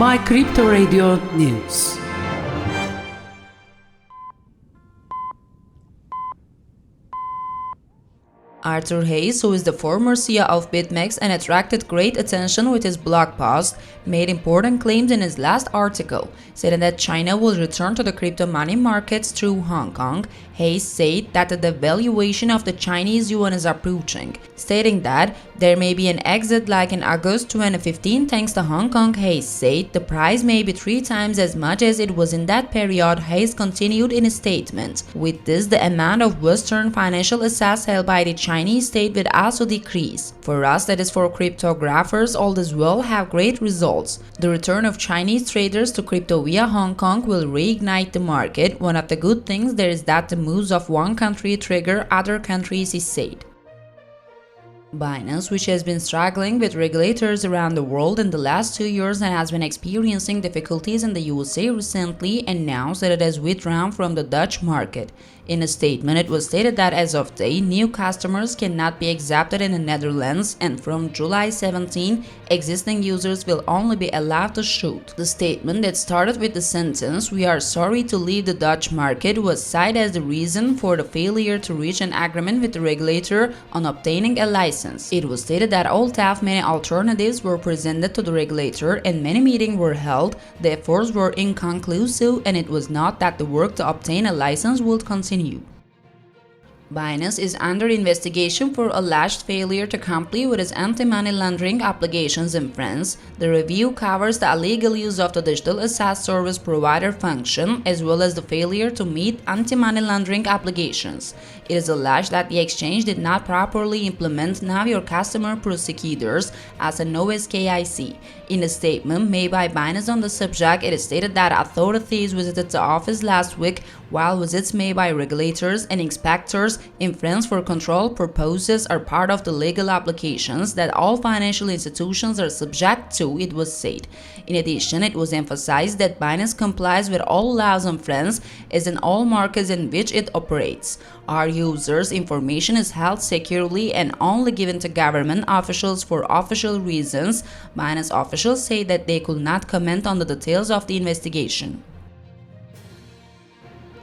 by Crypto Radio News. Arthur Hayes, who is the former CEO of BitMEX and attracted great attention with his blog post, made important claims in his last article, saying that China will return to the crypto money markets through Hong Kong. Hayes said that the devaluation of the Chinese yuan is approaching, stating that there may be an exit like in August 2015 thanks to Hong Kong. Hayes said the price may be 3 times as much as it was in that period. Hayes continued in his statement, "With this, the amount of Western financial assets held by the Chinese state will also decrease. For us, that is for cryptographers, all this will have great results. The return of Chinese traders to crypto via Hong Kong will reignite the market. One of the good things there is that the moves of one country trigger other countries," he said. Binance, which has been struggling with regulators around the world in the last 2 years and has been experiencing difficulties in the USA recently, announced that it has withdrawn from the Dutch market. In a statement, it was stated that as of today, new customers cannot be accepted in the Netherlands, and from July 17, existing users will only be allowed to shoot. The statement, that started with the sentence, "We are sorry to leave the Dutch market," was cited as the reason for the failure to reach an agreement with the regulator on obtaining a license. It was stated that although many alternatives were presented to the regulator and many meetings were held, the efforts were inconclusive, and it was not that the work to obtain a license would continue. Binance is under investigation for alleged failure to comply with its anti-money laundering obligations in France. The review covers the illegal use of the digital asset service provider function, as well as the failure to meet anti-money laundering obligations. It is alleged that the exchange did not properly implement Know Your Customer procedures as a KYC. In a statement made by Binance on the subject, it is stated that authorities visited the office last week, while visits made by regulators and inspectors in France for control purposes are part of the legal obligations that all financial institutions are subject to, it was said. In addition, it was emphasized that Binance complies with all laws in France as in all markets in which it operates. Our users' information is held securely and only given to government officials for official reasons. Binance officials say that they could not comment on the details of the investigation.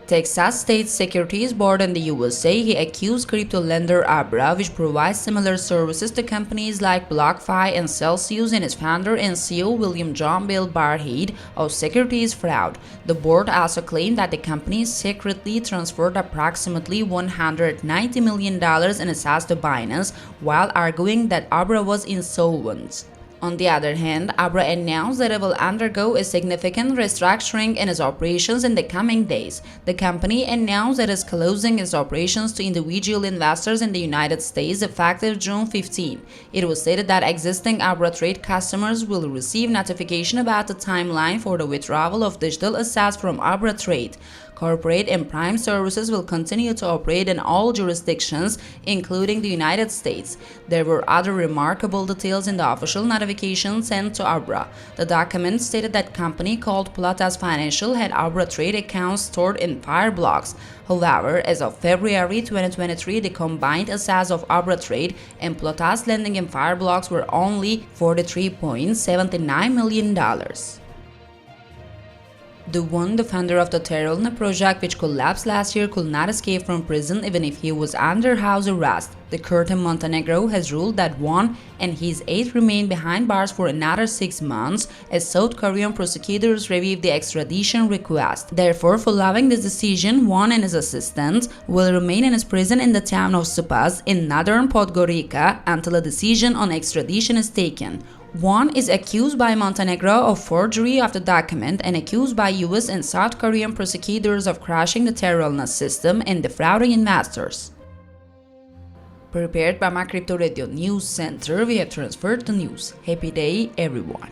Texas State Securities Board in the USA, he accused crypto lender Abra, which provides similar services to companies like BlockFi and Celsius, and its founder and CEO William John Bill Barhead, of securities fraud. The board also claimed that the company secretly transferred approximately $190 million in assets to Binance, while arguing that Abra was insolvent. On the other hand, Abra announced that it will undergo a significant restructuring in its operations in the coming days. The company announced that it is closing its operations to individual investors in the United States effective June 15. It was stated that existing Abra Trade customers will receive notification about the timeline for the withdrawal of digital assets from Abra Trade. Corporate and prime services will continue to operate in all jurisdictions, including the United States. There were other remarkable details in the official notification sent to Abra. The document stated that company called Plotas Financial had Abra Trade accounts stored in Fireblocks. However, as of February 2023, the combined assets of Abra Trade and Plotas lending in Fireblocks were only $43.79 million. The founder of the Terra project, which collapsed last year, could not escape from prison even if he was under house arrest. The court in Montenegro has ruled that Won and his aide remain behind bars for another 6 months as South Korean prosecutors reviewed the extradition request. Therefore, following this decision, Won and his assistant will remain in his prison in the town of Supaz in northern Podgorica until a decision on extradition is taken. Won is accused by Montenegro of forgery of the document and accused by US and South Korean prosecutors of crashing the Terra system and defrauding investors. Prepared by my Crypto Radio News Center, we have transferred the news. Happy day, everyone.